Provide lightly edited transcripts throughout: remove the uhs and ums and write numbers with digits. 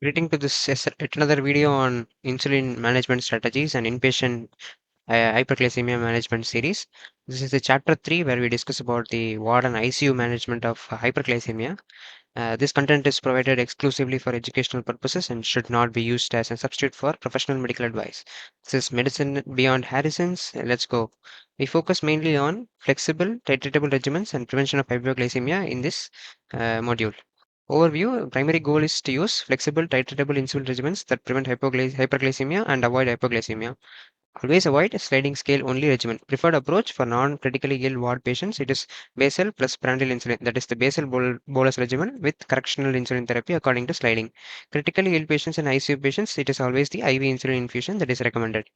Greeting to yet another video on insulin management strategies and inpatient hyperglycemia management series. This is the chapter 3 where we discuss about the ward and ICU management of hyperglycemia. This content is provided exclusively for educational purposes and should not be used as a substitute for professional medical advice. This is Medicine Beyond Harrison's. Let's go. We focus mainly on flexible, titratable regimens and prevention of hypoglycemia in this module. Overview: primary goal is to use flexible, titratable insulin regimens that prevent hyperglycemia and avoid hypoglycemia. Always avoid sliding scale only regimen. Preferred approach for non-critically ill ward patients, it is basal plus prandial insulin, that is the basal-bolus regimen with correctional insulin therapy according to sliding. Critically ill patients and ICU patients, it is always the IV insulin infusion that is recommended.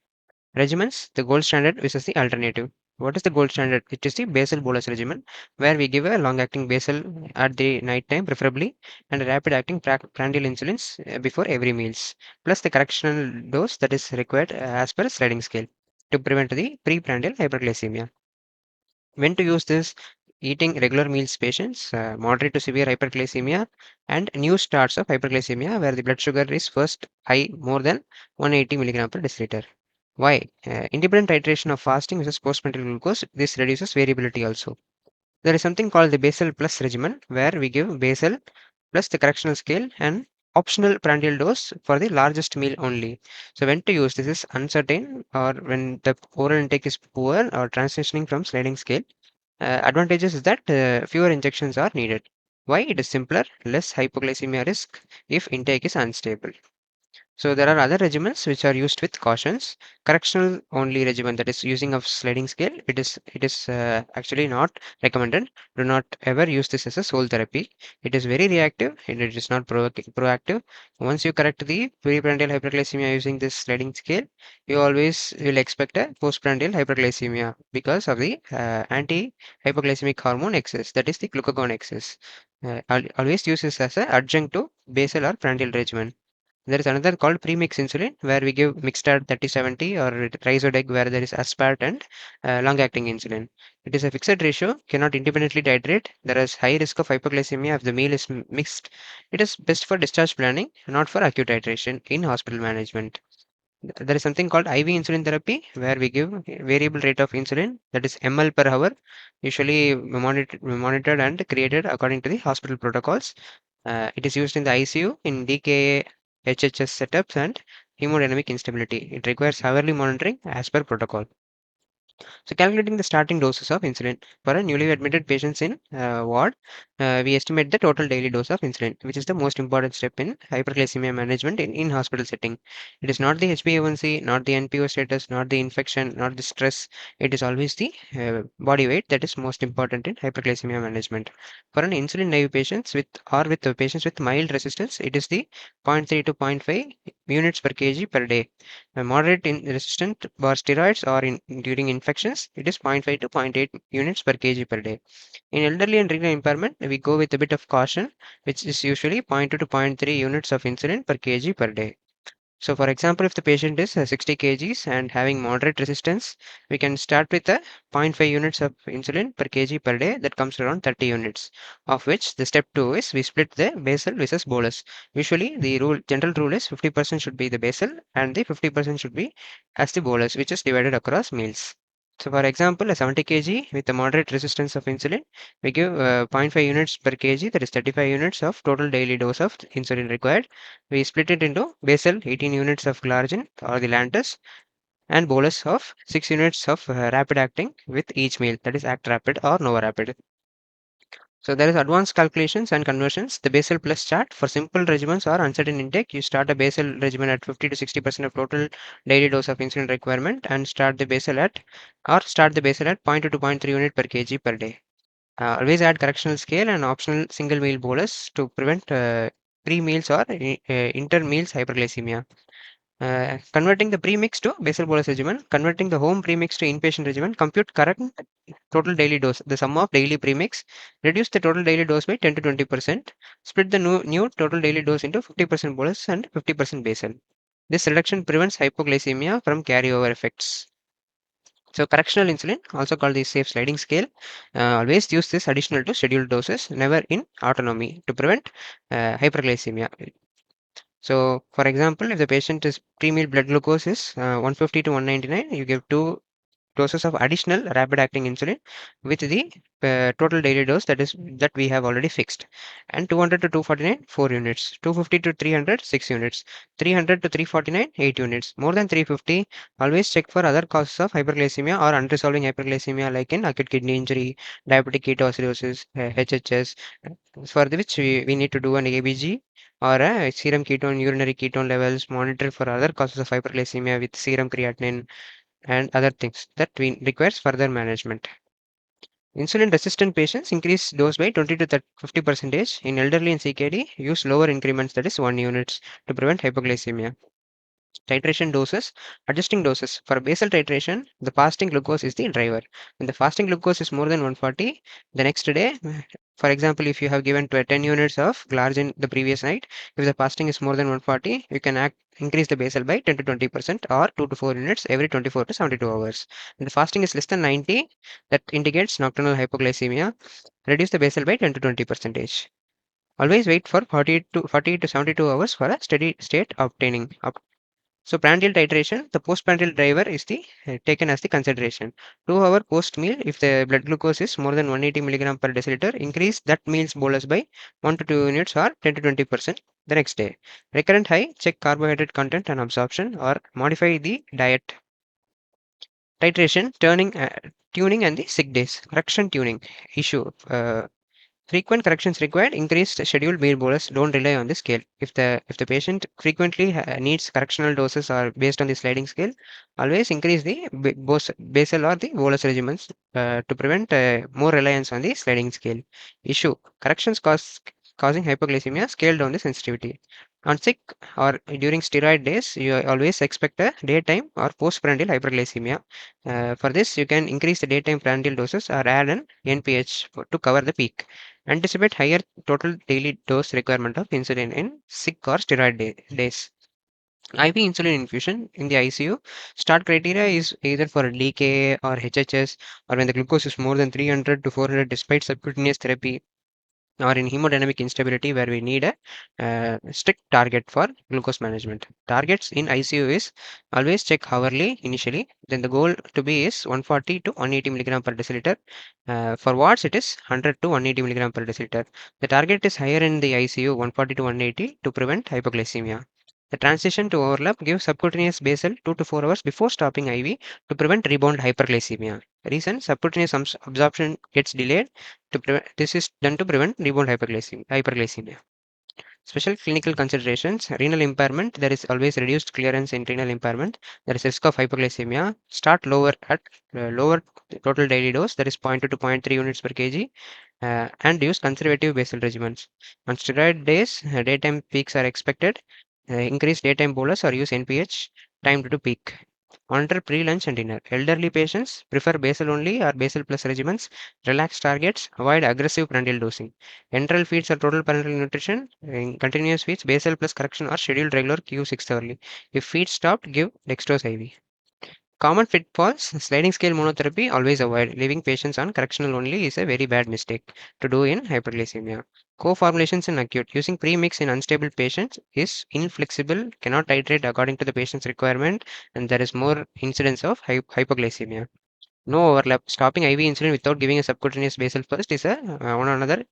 Regimens, the gold standard versus the alternative. What is the gold standard? It is the basal bolus regimen, where we give a long acting basal at the night time, preferably, and a rapid acting prandial insulins before every meals, plus the correctional dose that is required as per sliding scale to prevent the preprandial hyperglycemia. When to use this? Eating regular meals patients, moderate to severe hyperglycemia, and new starts of hyperglycemia where the blood sugar is first high more than 180 milligram per deciliter. Why? Independent titration of fasting versus postprandial glucose. This reduces variability also. There is something called the Basal-Plus regimen where we give basal plus the correctional scale and optional prandial dose for the largest meal only. So when to use this is uncertain or when the oral intake is poor or transitioning from sliding scale. Advantages is that fewer injections are needed. Why? It is simpler, less hypoglycemia risk if intake is unstable. So there are other regimens which are used with cautions. Correctional only regimen, that is using of sliding scale. It is actually not recommended. Do not ever use this as a sole therapy. It is very reactive and it is not proactive. Once you correct the preprandial hyperglycemia using this sliding scale, you always will expect a postprandial hyperglycemia because of the anti-hypoglycemic hormone excess, that is the glucagon excess. Always use this as a adjunct to basal or prandial regimen. There is another called premix insulin where we give Mixtard 3070 or Trizodeg where there is aspart and long-acting insulin. It is a fixed ratio, cannot independently titrate. There is high risk of hypoglycemia if the meal is mixed. It is best for discharge planning, not for acute titration in hospital management. There is something called IV insulin therapy where we give variable rate of insulin, that is ml per hour, usually monitored and created according to the hospital protocols. It is used in the ICU in DKA, HHS setups, and hemodynamic instability. It requires hourly monitoring as per protocol. So, calculating the starting doses of insulin for a newly admitted patients in ward, we estimate the total daily dose of insulin, which is the most important step in hyperglycemia management in hospital setting. It is not the HbA1c, not the NPO status, not the infection, not the stress. It is always the body weight that is most important in hyperglycemia management. For an insulin naive patients with patients with mild resistance, it is the zero point 0.3 to zero point 0.5 units per kg per day. Moderate in resistant for steroids or during infections, it is zero point 0.5 to zero point 0.8 units per kg per day. In elderly and renal impairment, we go with a bit of caution, which is usually zero point 0.2 to zero point 0.3 units of insulin per kg per day. So, for example, if the patient is 60 kgs and having moderate resistance, we can start with a zero point 0.5 units of insulin per kg per day, that comes around 30 units, of which the step 2 is we split the basal versus bolus. Usually, the general rule is 50% should be the basal and the 50% should be as the bolus, which is divided across meals. So, for example, a 70 kg with a moderate resistance of insulin, we give zero point 0.5 units per kg, that is 35 units of total daily dose of insulin required. We split it into basal 18 units of glargine or the lantus and bolus of 6 units of rapid acting with each meal, that is act rapid or nova rapid. So there is advanced calculations and conversions. The basal plus chart for simple regimens or uncertain intake. You start a basal regimen at 50 to 60% of total daily dose of insulin requirement and start the basal at zero point 0.2 to zero point 0.3 unit per kg per day. Always add correctional scale and optional single meal bolus to prevent pre-meals or inter-meals hyperglycemia. Converting the premix to basal bolus regimen, converting the home premix to inpatient regimen, compute correct total daily dose, the sum of daily premix, reduce the total daily dose by 10 to 20%, split the new total daily dose into 50% bolus and 50% basal. This reduction prevents hypoglycemia from carryover effects. So correctional insulin, also called the safe sliding scale, always use this additional to scheduled doses, never in autonomy to prevent hyperglycemia. So, for example, if the patient is pre-meal blood glucose is 150 to 199, you give two doses of additional rapid acting insulin with the total daily dose that we have already fixed, and 200 to 249 4 units, 250 to 300 6 units, 300 to 349 8 units. More than 350, always check for other causes of hyperglycemia or unresolving hyperglycemia, like in acute kidney injury, diabetic ketoacidosis, HHS, for which we need to do an ABG or a serum ketone, urinary ketone levels, monitor for other causes of hyperglycemia with serum creatinine and other things that we requires further management. Insulin resistant patients increase dose by 20 to 50 percentage. In elderly and CKD, use lower increments, that is 1 units, to prevent hypoglycemia. Titration doses, adjusting doses. For basal titration, the fasting glucose is the driver. When the fasting glucose is more than 140, the next day, for example, if you have given 10 units of glargine the previous night, if the fasting is more than 140, you can increase the basal by 10 to 20% or 2 to 4 units every 24 to 72 hours. When the fasting is less than 90, that indicates nocturnal hypoglycemia, reduce the basal by 10 to 20 percentage. Always wait for 40 to 72 hours for a steady state obtaining. So prandial titration, the postprandial driver is the taken as the consideration. 2 hour post meal, if the blood glucose is more than 180 milligram per deciliter, increase that meal's bolus by 1 to 2 units or 10 to 20% the next day. Recurrent high, check carbohydrate content and absorption or modify the diet. Titration, tuning and the sick days. Correction tuning issue. Frequent corrections required. Increased scheduled meal bolus. Don't rely on the scale. If the patient frequently needs correctional doses or based on the sliding scale, always increase the basal or the bolus regimens to prevent more reliance on the sliding scale. Issue: corrections causing hypoglycemia. Scale down the sensitivity. On sick or during steroid days, you always expect a daytime or postprandial hyperglycemia. For this, you can increase the daytime prandial doses or add an NPH to cover the peak. Anticipate higher total daily dose requirement of insulin in sick or steroid days. IV insulin infusion in the ICU. Start criteria is either for DKA or HHS, or when the glucose is more than 300 to 400 despite subcutaneous therapy, or in hemodynamic instability where we need a strict target for glucose management. Targets in ICU is always check hourly initially, then the goal to be is 140 to 180 milligram per deciliter. For wards, it is 100 to 180 milligram per deciliter. The target is higher in the ICU, 140 to 180, to prevent hypoglycemia. The transition to overlap gives subcutaneous basal 2 to 4 hours before stopping IV to prevent rebound hyperglycemia. Reason: subcutaneous absorption gets delayed. This is done to prevent rebound hyperglycemia. Special clinical considerations: renal impairment. There is always reduced clearance in renal impairment. There is risk of hypoglycemia. Start lower at lower total daily dose, that is 0.2 to 0.3 units per kg, and use conservative basal regimens. On steroid days, daytime peaks are expected. Increase daytime bolus or use NPH timed to peak. Monitor pre-lunch and dinner. Elderly patients prefer basal only or basal plus regimens. Relax targets. Avoid aggressive prandial dosing. Enteral feeds or total parenteral nutrition. In continuous feeds, basal plus correction or scheduled regular Q6 hourly. If feeds stopped, give dextrose IV. Common pitfalls: sliding scale monotherapy, always avoid. Leaving patients on correctional only is a very bad mistake to do in hyperglycemia. Co-formulations in acute. Using premix in unstable patients is inflexible, cannot titrate according to the patient's requirement, and there is more incidence of hypoglycemia. No overlap. Stopping IV insulin without giving a subcutaneous basal first is a one another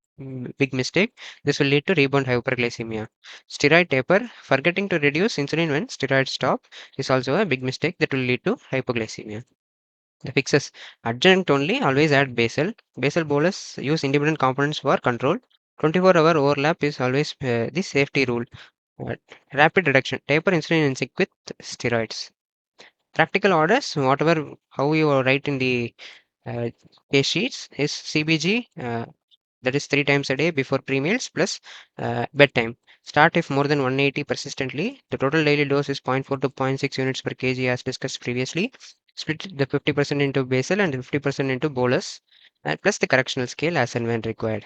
big mistake. This will lead to rebound hyperglycemia. Steroid taper. Forgetting to reduce insulin when steroids stop is also a big mistake that will lead to hypoglycemia. The fixes: adjunct only, always add basal. Basal bolus, use independent components for control. 24-hour overlap is always the safety rule. Uh, Rapid reduction. Taper insulin in sick with steroids. Practical orders, whatever how you write in the case sheets, is CBG, that is 3 times a day before pre-meals plus bedtime. Start if more than 180 persistently. The total daily dose is 0.4 to 0.6 units per kg as discussed previously. Split the 50% into basal and 50% into bolus, and plus the correctional scale as and when required.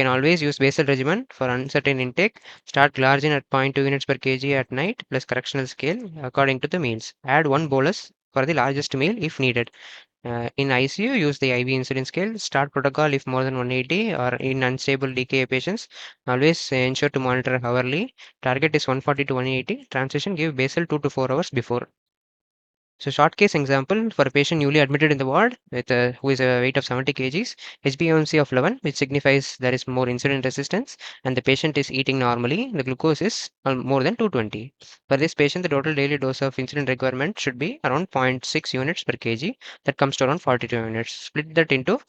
You can always use basal regimen for uncertain intake. Start glargine at 0.2 units per kg at night plus correctional scale according to the meals. Add one bolus for the largest meal if needed. In ICU, use the IV insulin scale. Start protocol if more than 180 or in unstable DKA patients. Always ensure to monitor hourly. Target is 140 to 180. Transition give basal 2 to 4 hours before. So short case example for a patient newly admitted in the ward with who is a weight of 70 kgs, HbA1c of 11, which signifies there is more insulin resistance, and the patient is eating normally. The glucose is more than 220. For this patient, the total daily dose of insulin requirement should be around zero point 0.6 units per kg. That comes to around 42 units. Split that into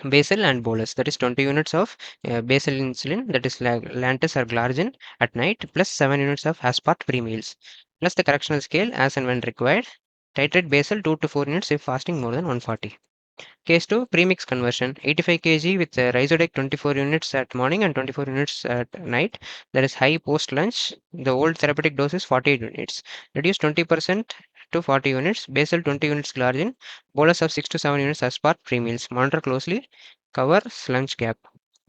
basal and bolus. That is 20 units of basal insulin, that is Lantus or Glargine at night, plus 7 units of aspart pre-meals, plus the correctional scale as and when required. Titrate basal 2 to 4 units if fasting more than 140. Case 2, premix conversion, 85 kg with Rhizodec 24 units at morning and 24 units at night. That is high post-lunch. The old therapeutic dose is 48 units. Reduce 20% to 40 units. Basal 20 units Glargine. Bolus of 6 to 7 units as part pre-meals. Monitor closely. Cover lunch gap.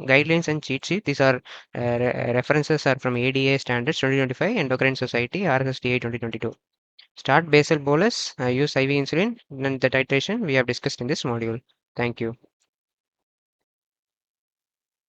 Guidelines and cheat sheet. These are references are from ADA Standards 2025, Endocrine Society, RSSDA 2022. Start basal bolus, use IV insulin, and the titration we have discussed in this module. Thank you.